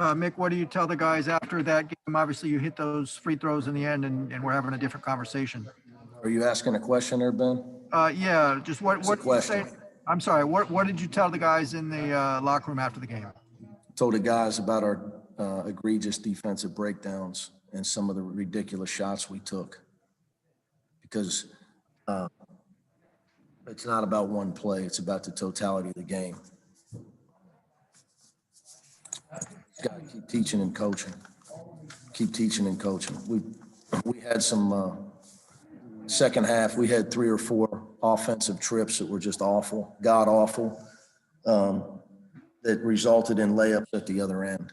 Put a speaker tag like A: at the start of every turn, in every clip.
A: Mick, what do you tell the guys after that game? Obviously, you hit those free throws in the end, and we're having a different conversation.
B: Are you asking a question there, Ben?
A: Yeah, just what
B: What's the question?
A: I'm sorry, what did you tell the guys in the locker room after the game?
B: Told the guys about our egregious defensive breakdowns and some of the ridiculous shots we took. Because it's not about one play, it's about the totality of the game. Got to keep teaching and coaching. Keep teaching and coaching. We had some second half, we had 3 or 4 offensive trips that were just awful, god awful, that resulted in layups at the other end.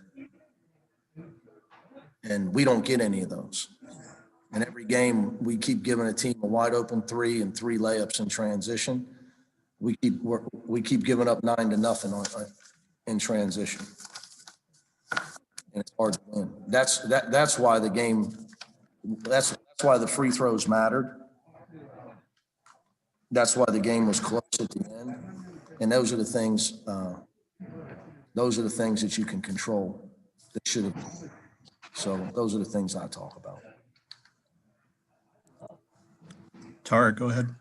B: And we don't get any of those. And every game, we keep giving a team a wide open 3 and 3 layups in transition. We keep giving up 9-0 in transition. And it's hard to win. That's why the game. That's why the free throws mattered. That's why the game was close at the end. And those are the things. Those are the things that you can control. That should have. So those are the things I talk about.
C: Tarek, go ahead.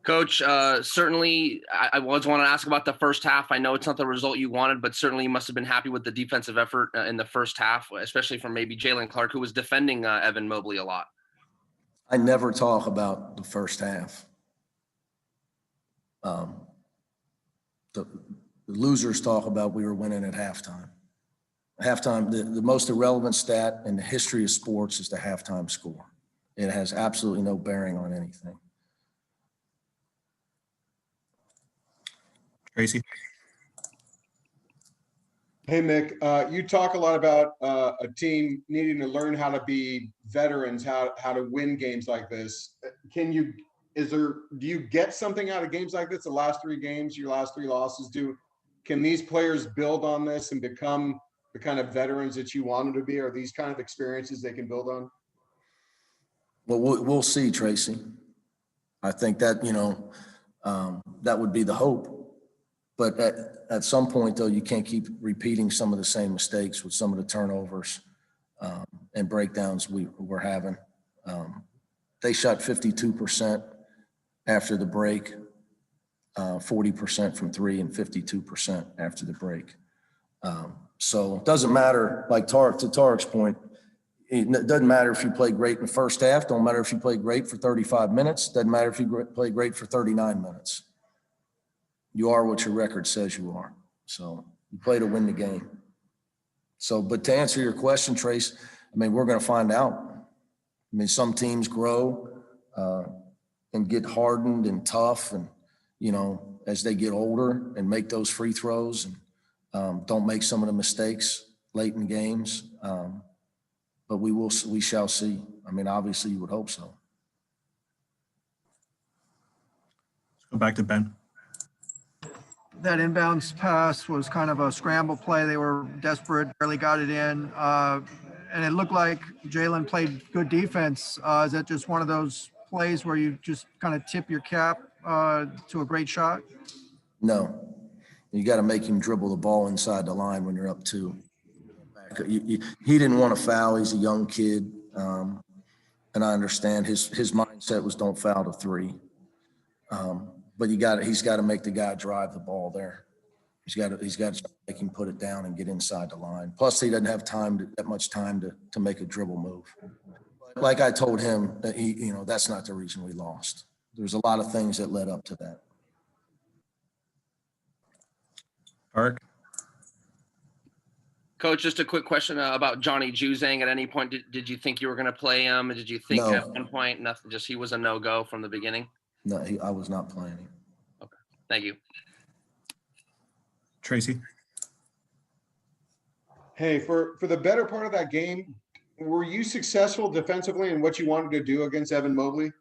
D: Coach, certainly I was want to ask about the first half. I know it's not the result you wanted, but certainly you must have been happy with the defensive effort in the first half, especially from maybe Jalen Clark, who was defending Evan Mobley a lot.
B: I never talk about the first half. The losers talk about we were winning at halftime. Halftime, the most irrelevant stat in the history of sports is the halftime score. It has absolutely no bearing on anything.
C: Tracy.
E: Hey, Mick, you talk a lot about a team needing to learn how to be veterans, how to win games like this. Do you get something out of games like this? The last 3 games, your last 3 losses, can these players build on this and become the kind of veterans that you want them to be? Are these kind of experiences they can build on?
B: Well, we'll see, Tracy. I think that, that would be the hope. But at some point, though, you can't keep repeating some of the same mistakes with some of the turnovers and breakdowns we're having. They shot 52% after the break, 40% from 3 and 52% after the break. So it doesn't matter, like to Tarek's point, it doesn't matter if you play great in the first half, don't matter if you play great for 35 minutes, doesn't matter if you play great for 39 minutes. You are what your record says you are. So you play to win the game. So, but to answer your question, Trace, I mean, we're going to find out. I mean, some teams grow and get hardened and tough and, as they get older and make those free throws and don't make some of the mistakes late in games. But we shall see. I mean, obviously you would hope so.
C: Let's go back to Ben.
A: That inbounds pass was kind of a scramble play. They were desperate, barely got it in. And it looked like Jalen played good defense. Is that just one of those plays where you just kind of tip your cap to a great shot? No.
B: You got to make him dribble the ball inside the line when you're up 2. He didn't want to foul. He's a young kid. And I understand his mindset was don't foul to 3. But he's got to make the guy drive the ball there. He's got to make him put it down and get inside the line. Plus, he doesn't have that much time to make a dribble move. Like I told him, that that's not the reason we lost. There's a lot of things that led up to that.
C: Tarek.
D: Coach, just a quick question about Johnny Juzang. At any point, did you think you were going to play him? Did you think at one point nothing? Just he was a no-go from the beginning?
B: No, I was not playing him.
D: Okay, thank you.
C: Tracy.
E: Hey, for the better part of that game, were you successful defensively in what you wanted to do against Evan Mobley?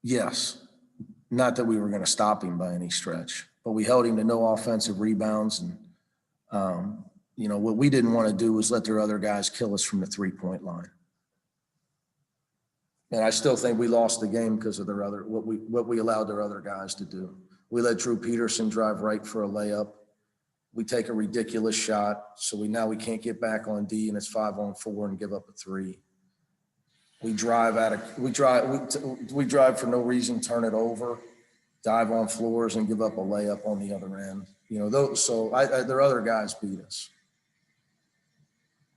B: Yes. Not that we were going to stop him by any stretch, but we held him to no offensive rebounds. And, what we didn't want to do was let their other guys kill us from the 3-point line. And I still think we lost the game because of what we allowed their other guys to do. We let Drew Peterson drive right for a layup. We take a ridiculous shot, so now we can't get back on D, and it's 5-on-4 and give up a 3. We drive for no reason, turn it over, dive on floors, and give up a layup on the other end. You know, those. So there are other guys beat us.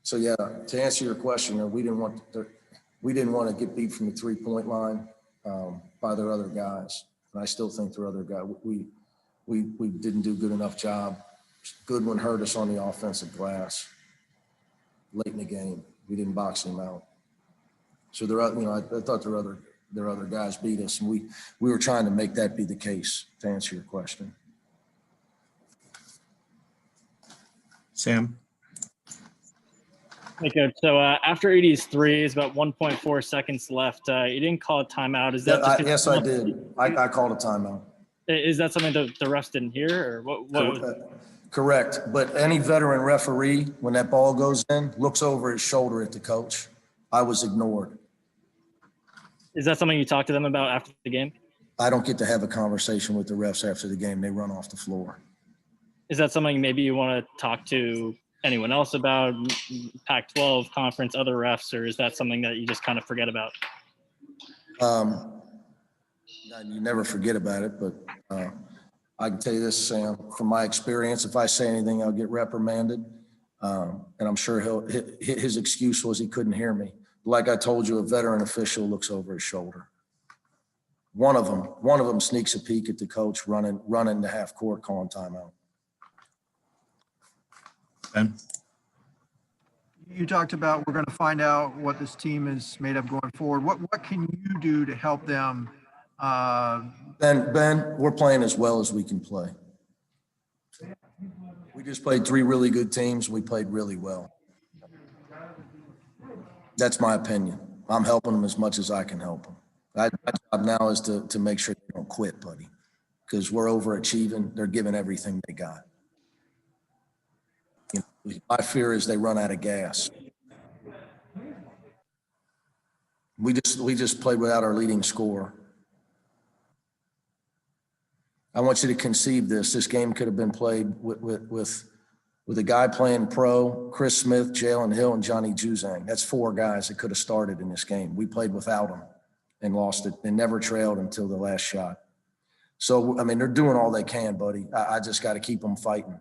B: So yeah, to answer your question, we didn't want to get beat from the 3-point line by their other guys, and I still think their other guys. We didn't do a good enough job. Goodwin hurt us on the offensive glass late in the game. We didn't box him out. So I thought their other guys beat us, and we were trying to make that be the case. To answer your question,
C: Sam.
F: Hey, Coach. So after 80's 3, it's about 1.4 seconds left. You didn't call a timeout. Is that just
B: yes, I did. I called a timeout.
F: Is that something that the refs didn't hear, or what?
B: Correct. But any veteran referee, when that ball goes in, looks over his shoulder at the coach. I was ignored.
F: Is that something you talked to them about after the game?
B: I don't get to have a conversation with the refs after the game. They run off the floor.
F: Is that something maybe you want to talk to anyone else about, Pac-12 conference, other refs, or is that something that you just kind of forget about?
B: You never forget about it, but I can tell you this, Sam, from my experience, if I say anything, I'll get reprimanded. And I'm sure his excuse was he couldn't hear me. Like I told you, a veteran official looks over his shoulder. One of them sneaks a peek at the coach running to half court, calling timeout.
C: Ben.
A: You talked about we're going to find out what this team is made of going forward. What can you do to help them?
B: Ben, we're playing as well as we can play. We just played 3 really good teams. We played really well. That's my opinion. I'm helping them as much as I can help them. My job now is to make sure they don't quit, buddy, because we're overachieving. They're giving everything they got. You know, my fear is they run out of gas. We just played without our leading scorer. I want you to conceive this. This game could have been played with a guy playing pro, Chris Smith, Jalen Hill, and Johnny Juzang. That's 4 guys that could have started in this game. We played without them and lost it and never trailed until the last shot. So, I mean, they're doing all they can, buddy. I just got to keep them fighting.